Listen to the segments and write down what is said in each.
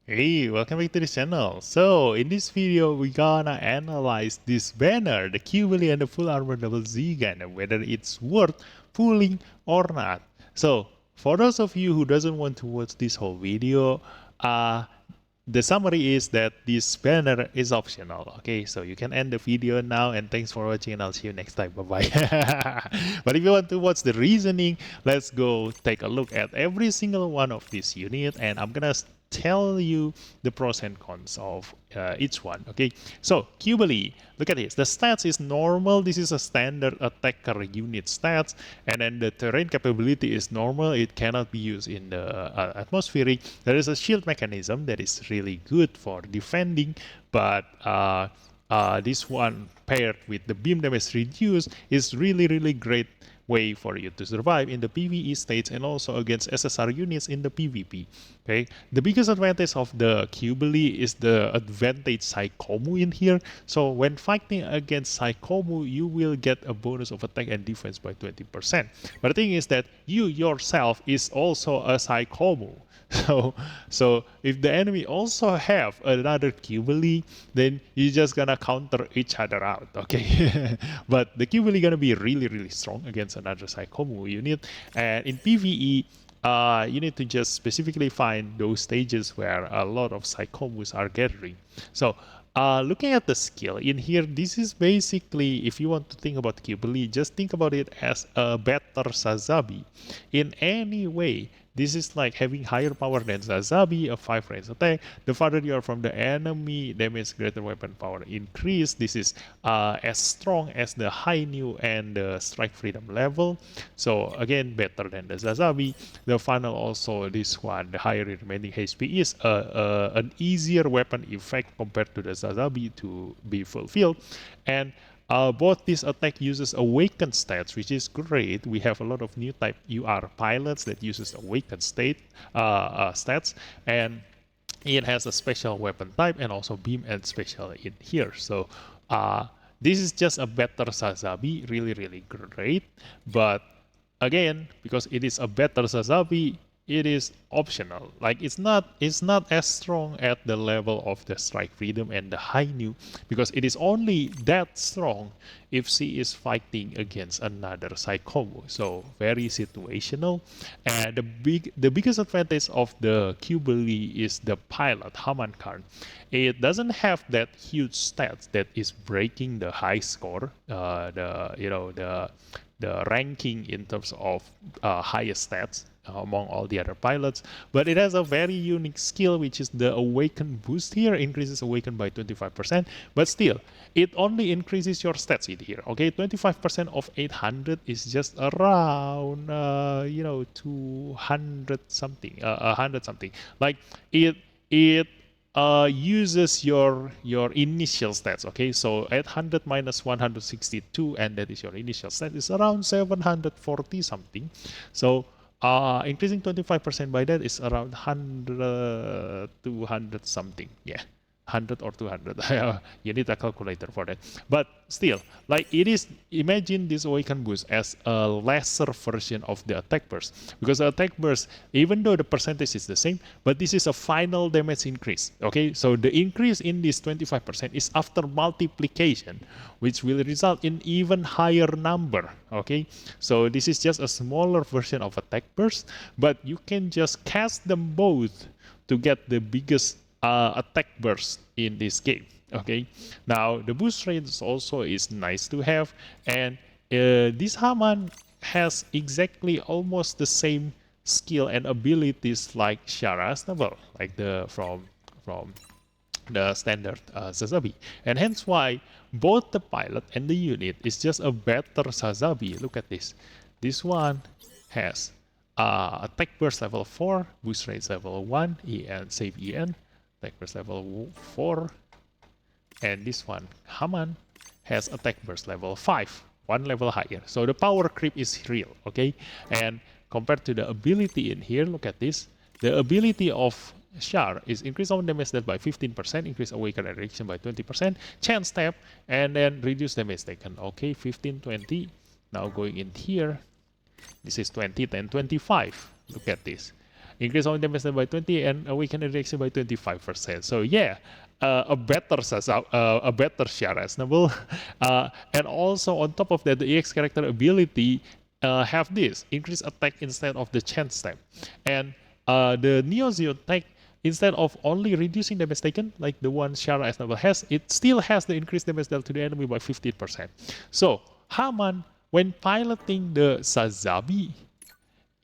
Hey, welcome back to the channel. So, in this video, we're gonna analyze this banner, the Qubeley and the Full Armor ZZ Gundam, whether it's worth pulling or not. So, for those of you who doesn't want to watch this whole video, the summary is that this banner is optional. Okay, so you can end the video now, and thanks for watching, and I'll see you next time. Bye bye. But if you want to watch the reasoning, let's go take a look at every single one of these unit, and I'm gonna tell you the pros and cons of each one. Okay, so Qubeley, look at this. The stats is normal. This is a standard attacker unit stats, and then the terrain capability is normal. It cannot be used in the atmospheric. There is a shield mechanism that is really good for defending, but this one paired with the beam damage reduced is really great way for you to survive in the PvE stage and also against SSR units in the PvP. Okay, the biggest advantage of the Qubeley is the advantage Psychomu in here. So when fighting against Psychomu, you will get a bonus of attack and defense by 20%. But the thing is that you yourself is also a Psychomu. So if the enemy also have another Qubeley, then you're just gonna counter each other out, okay? But the Qubeley gonna be really strong against another Psychomu unit, and in PvE, you need to just specifically find those stages where a lot of Psychomus are gathering. So looking at the skill in here, this is basically, if you want to think about Qubeley, just think about it as a better Sazabi. In any way, this is like having higher power than Sazabi, a 5 range attack. The farther you are from the enemy, damage greater weapon power increase. This is as strong as the high new and the strike freedom level. So again, better than the Sazabi. The final also, this one, the higher remaining HP is an easier weapon effect compared to the Sazabi to be fulfilled. And both this attack uses awakened stats, which is great. We have a lot of new type UR pilots that uses awakened stats, and it has a special weapon type and also beam and special in here. So this is just a better Sazabi, really great. But again, because it is a better Sazabi, it is optional. Like it's not as strong at the level of the strike freedom and the high new, because it is only that strong if she is fighting against another Psychomu. So very situational. And the biggest advantage of the Qubeley is the pilot Haman Karn. It doesn't have that huge stats that is breaking the high score, the ranking in terms of highest stats among all the other pilots, but it has a very unique skill, which is the awaken boost here, increases awaken by 25%, but still it only increases your stats in here. Okay, 25% of 800 is just around 200 something, 100 something. Like it uses your initial stats. Okay, so 800 minus 162, and that is your initial stat, is around 740 something. So increasing 25% by that is around 100, 200 something. Yeah, 100 or 200. You need a calculator for that. But still, like it is, imagine this awaken boost as a lesser version of the attack burst. Because the attack burst, even though the percentage is the same, but this is a final damage increase. Okay, so the increase in this 25% is after multiplication, which will result in even higher number. Okay, so this is just a smaller version of attack burst, but you can just cast them both to get the biggest attack burst in this game. Okay, now the boost range also is nice to have, and this Haman has exactly almost the same skill and abilities like Shara's novel, like the from the standard Sazabi, and hence why both the pilot and the unit is just a better Sazabi. Look at this. This one has attack burst level 4, boost range level 1, EN save EN, attack burst level 4, and this one Haman has attack burst level 5, one level higher. So the power creep is real. Okay, and compared to the ability in here, look at this. The ability of Char is increase on damage dealt by 15%, increase awaken and reaction by 20%, chance tap, and then reduce damage taken. Okay, 15, 20. Now going in here, this is 20, 10, 25. Look at this. increase only damage by 20 and awaken reaction by 25%. So yeah, a better a better Sharaz novel. And also on top of that, the EX character ability have this increase attack instead of the chance step, and the Neo Zeo tech, instead of only reducing damage taken like the one Shara as novel has, it still has the increased damage dealt to the enemy by 15%. So Haman, when piloting the Sazabi,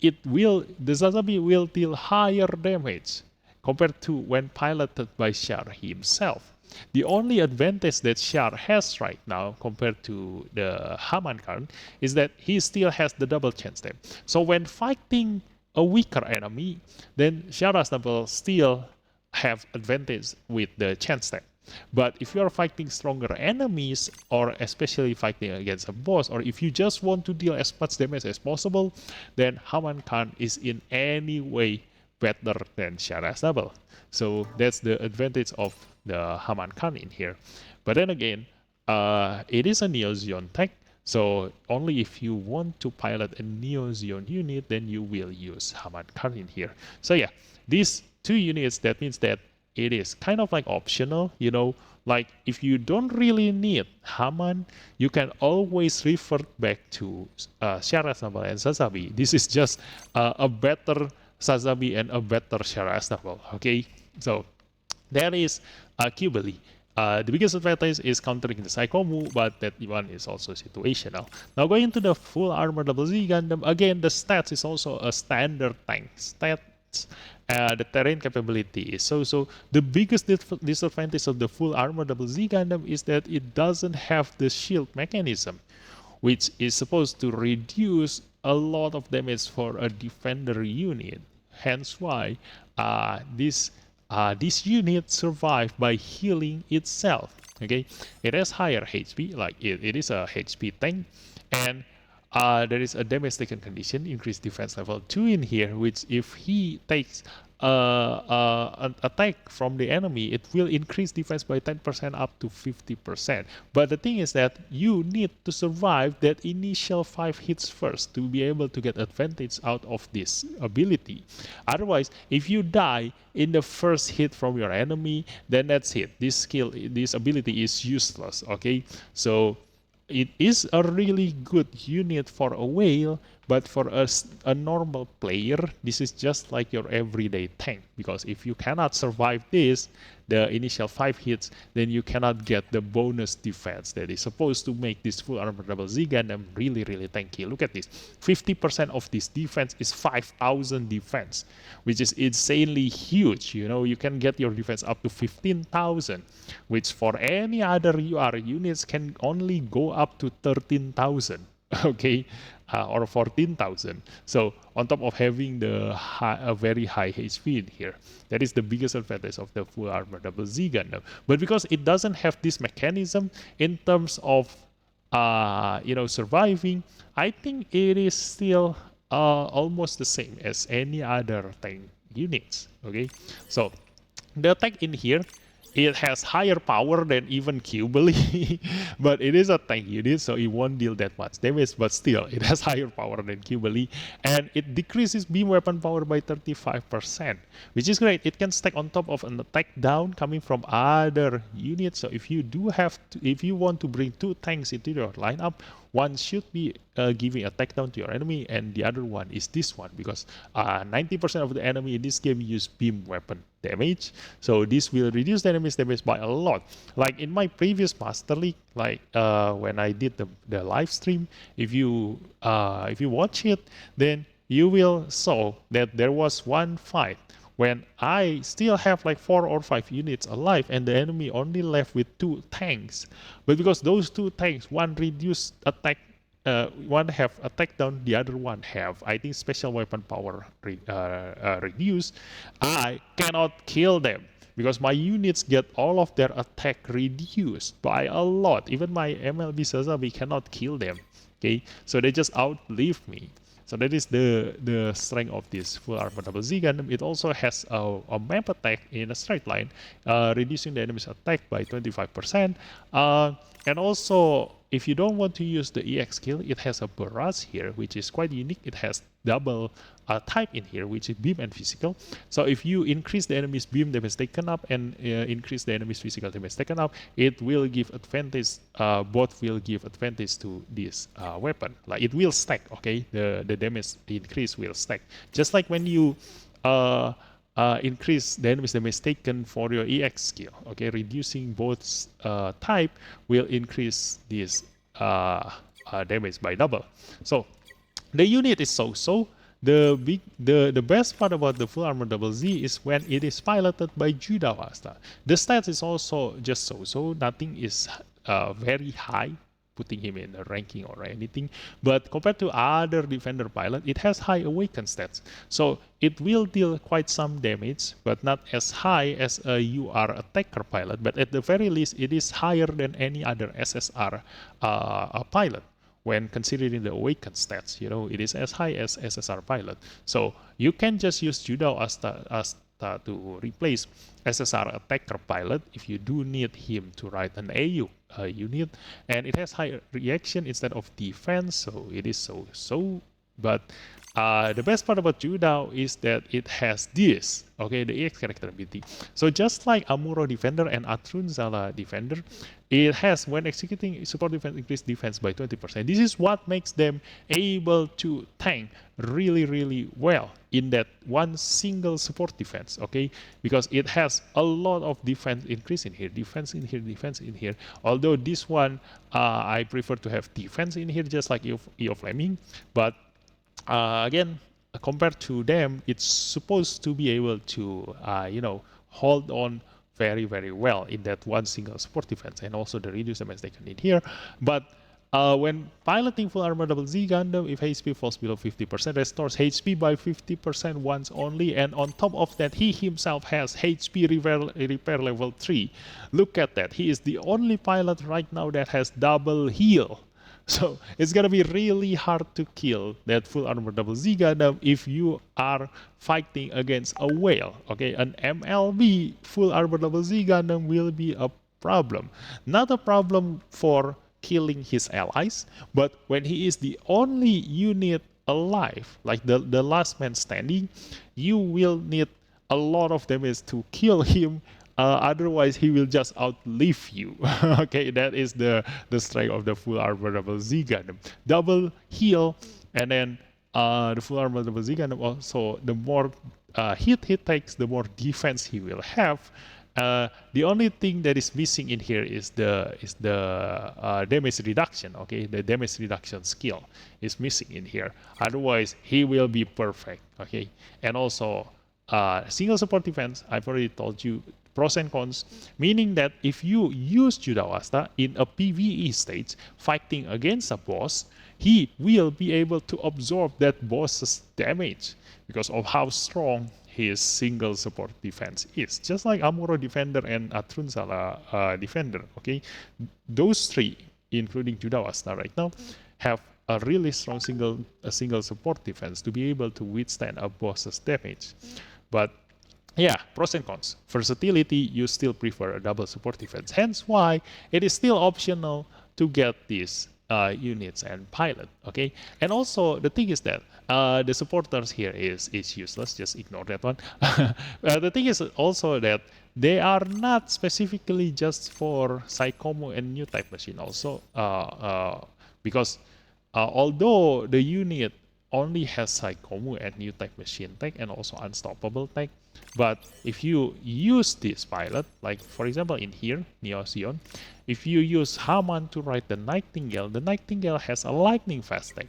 the Sazabi will deal higher damage compared to when piloted by Shar himself. The only advantage that Shar has right now compared to the Haman Karn is that he still has the double chance step. So when fighting a weaker enemy, then Shara's will still have advantage with the chance step. But if you are fighting stronger enemies, or especially fighting against a boss, or if you just want to deal as much damage as possible, then Haman Karn is in any way better than Shara's double. So that's the advantage of the Haman Karn in here. But then again, it is a Neo Zeon tech, so only if you want to pilot a Neo Zeon unit, then you will use Haman Karn in here. So yeah, these two units, that means that it is kind of like optional, you know, like if you don't really need Haman, you can always revert back to Shara's novel and Sazabi. This is just a better Sazabi and a better Shara's novel, okay? So that is Qubeley. The biggest advantage is countering the Psychomu, but that one is also situational. Now going to the full Armor ZZ Gundam, again the stats is also a standard tank stats. The terrain capability is so the biggest disadvantage of the full Armor ZZ Gundam is that it doesn't have the shield mechanism, which is supposed to reduce a lot of damage for a defender unit. Hence why this unit survives by healing itself. Okay, it has higher HP, like it is a HP tank, and there is a damage taken condition, increased defense level 2 in here, which if he takes an attack from the enemy, it will increase defense by 10% up to 50%. But the thing is that you need to survive that initial 5 hits first to be able to get advantage out of this ability. Otherwise, if you die in the first hit from your enemy, then that's it. This ability is useless, okay? So it is a really good unit for a whale, but for a normal player, this is just like your everyday tank. Because if you cannot survive this, the initial 5 hits, then you cannot get the bonus defense that is supposed to make this full Armor ZZ Gundam really, really tanky. Look at this. 50% of this defense is 5,000 defense, which is insanely huge. You know, you can get your defense up to 15,000, which for any other UR units can only go up to 13,000. Okay, or 14,000. So on top of having a very high HP in here, that is the biggest advantage of the full Armor ZZ Gundam. But because it doesn't have this mechanism in terms of surviving, I think it is still almost the same as any other tank units. Okay, so the attack in here, it has higher power than even Qubeley, but it is a tank unit, so it won't deal that much damage, but still, it has higher power than Qubeley, and it decreases beam weapon power by 35%, which is great. It can stack on top of an attack down coming from other units, so if you want to bring 2 tanks into your lineup, one should be giving a takedown to your enemy, and the other one is this one, because 90% of the enemy in this game use beam weapon damage, so this will reduce the enemy's damage by a lot. Like in my previous Master League, like when I did the live stream, if you watch it, then you will saw that there was one fight when I still have like 4 or 5 units alive and the enemy only left with 2 tanks. But because those 2 tanks, one reduced attack, one have attack down, the other one have, I think, special weapon power reduced, I cannot kill them. Because my units get all of their attack reduced by a lot. Even my MLB Sazabi cannot kill them. Okay, so they just outlive me. So that is the strength of this full Armor ZZ Gundam. It also has a map attack in a straight line, reducing the enemy's attack by 25%. And also if you don't want to use the EX skill, it has a barrage here, which is quite unique. It has double type in here, which is beam and physical. So if you increase the enemy's beam damage taken up and increase the enemy's physical damage taken up, it will give advantage. Both will give advantage to this weapon. Like it will stack. Okay, the damage increase will stack. Just like when you increase the enemy's damage taken for your EX skill. Okay, reducing both type will increase this damage by double. So the unit is so-so. The best part about the full armor ZZ is when it is piloted by Judau Ashta. The stats is also just so-so. Nothing is very high, putting him in a ranking or anything. But compared to other defender pilot, it has high awaken stats. So it will deal quite some damage, but not as high as a UR attacker pilot. But at the very least, it is higher than any other SSR pilot. When considering the awakened stats, you know, it is as high as SSR pilot. So you can just use Judau Ashta to replace SSR attacker pilot if you do need him to ride an AU unit, and it has higher reaction instead of defense, so it is so. But the best part about Judau is that it has this, okay, the EX character ability. So just like Amuro Defender and Atrunzala Defender, it has, when executing support defense, increased defense by 20%. This is what makes them able to tank really well in that one single support defense, okay? Because it has a lot of defense increase in here, defense in here. Although this one, I prefer to have defense in here, just like EO Flaming, but again, compared to them, it's supposed to be able to, hold on very well in that one single support defense, and also the reduced damage taken in here. But when piloting full armor ZZ Gundam, if HP falls below 50%, restores HP by 50% once only, and on top of that, he himself has HP repair level 3. Look at that. He is the only pilot right now that has double heal. So it's gonna be really hard to kill that full armor ZZ Gundam if you are fighting against a whale. Okay, an MLB full armor ZZ Gundam will be a problem. Not a problem for killing his allies, but when he is the only unit alive, like the last man standing, you will need a lot of damage to kill him. Otherwise, he will just outlive you. Okay, that is the strength of the full armor ZZ Gundam. Double heal, and then the full armor ZZ Gundam also, the more hit he takes, the more defense he will have. The only thing that is missing in here is the damage reduction. Okay, the damage reduction skill is missing in here. Otherwise, he will be perfect. Okay, and also single support defense. I've already told you pros and cons, meaning that if you use Judau Ashta in a PvE stage fighting against a boss, he will be able to absorb that boss's damage because of how strong his single support defense is. Just like Amuro Defender and Atrunzala Defender, okay? Those three, including Judau Ashta right now, have a really strong single support defense to be able to withstand a boss's damage. But yeah, pros and cons. Versatility, you still prefer a double support defense. Hence why it is still optional to get these units and pilot, okay? And also, the thing is that the supporters here is useless. Just ignore that one. The thing is also that they are not specifically just for Psychomo and new type machine also, because although the unit only has Psychomo and new type machine tech and also unstoppable tech, but if you use this pilot, like for example in here, Neoceon, if you use Haman to ride the Nightingale has a lightning fast tech.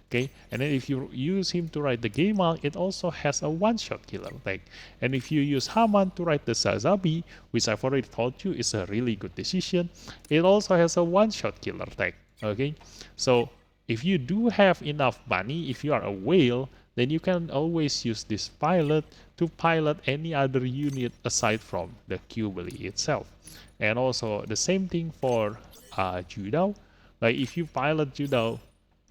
Okay, and then if you use him to ride the Gaimal, it also has a one-shot killer tech. And if you use Haman to ride the Sazabi, which I've already told you is a really good decision, it also has a one-shot killer tech. Okay, so if you do have enough money, if you are a whale, then you can always use this pilot to pilot any other unit aside from the Qubeley itself. And also the same thing for Judau. Like if you pilot Judau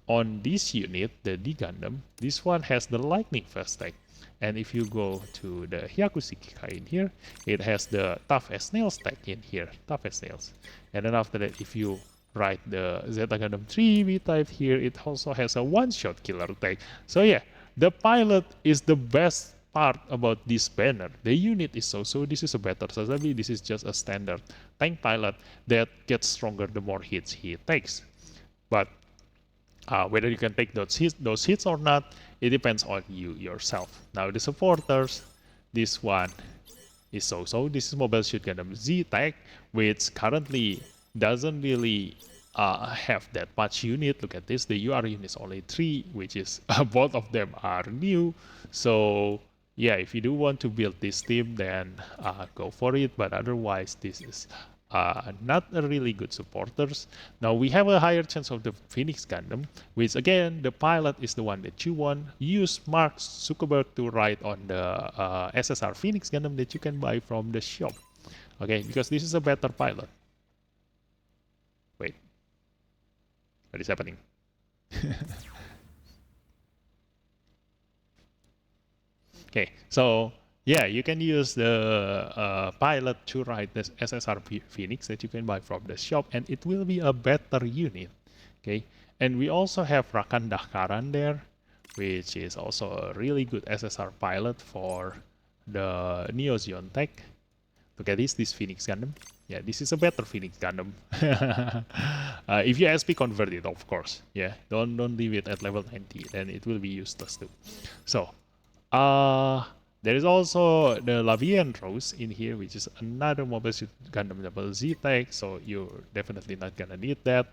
on this unit, the D Gundam, this one has the lightning fast tech. And if you go to the Hyakushikika in here, it has the tough as nails tech in here, tough as nails. And then after that, if you ride the Zeta Gundam 3 V-Type here. It also has a one-shot killer tag. So yeah, the pilot is the best part about this banner. The unit is so this is a better Sazabi. This is just a standard tank pilot that gets stronger the more hits he takes. But whether you can take those hits or not, it depends on you yourself. Now the supporters, this one is so. This is Mobile Suit Gundam Z tag, which currently doesn't really have that much unit. Look at this, the UR unit is only 3, which is both of them are new. So yeah, if you do want to build this team, then go for it. But otherwise, this is not a really good supporters. Now we have a higher chance of the Phoenix Gundam, which again, the pilot is the one that you want. Use Mark Zuckerberg to ride on the SSR Phoenix Gundam that you can buy from the shop. Okay, because this is a better pilot. Wait, what is happening? Okay, so yeah, you can use the pilot to ride this SSR Phoenix that you can buy from the shop, and it will be a better unit. Okay, and we also have Rakan Dakaran there, which is also a really good SSR pilot for the Neo Zeon Tech. Look at this Phoenix Gundam. Yeah, this is a better Phoenix Gundam. If you SP convert it, of course. Yeah, don't leave it at level 90, then it will be useless too. So, there is also the Lavian Rose in here, which is another Mobile Suit Gundam Double Z tag, so you're definitely not gonna need that.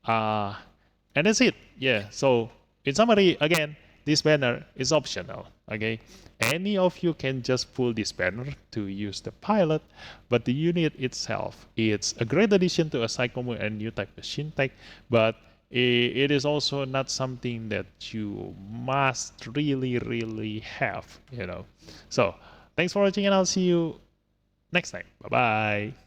And that's it. Yeah, so in summary, again, this banner is optional, okay? Any of you can just pull this banner to use the pilot, but the unit itself, it's a great addition to a Psychomo and new type machine tech, but it is also not something that you must really have, you know. So thanks for watching, and I'll see you next time. Bye bye.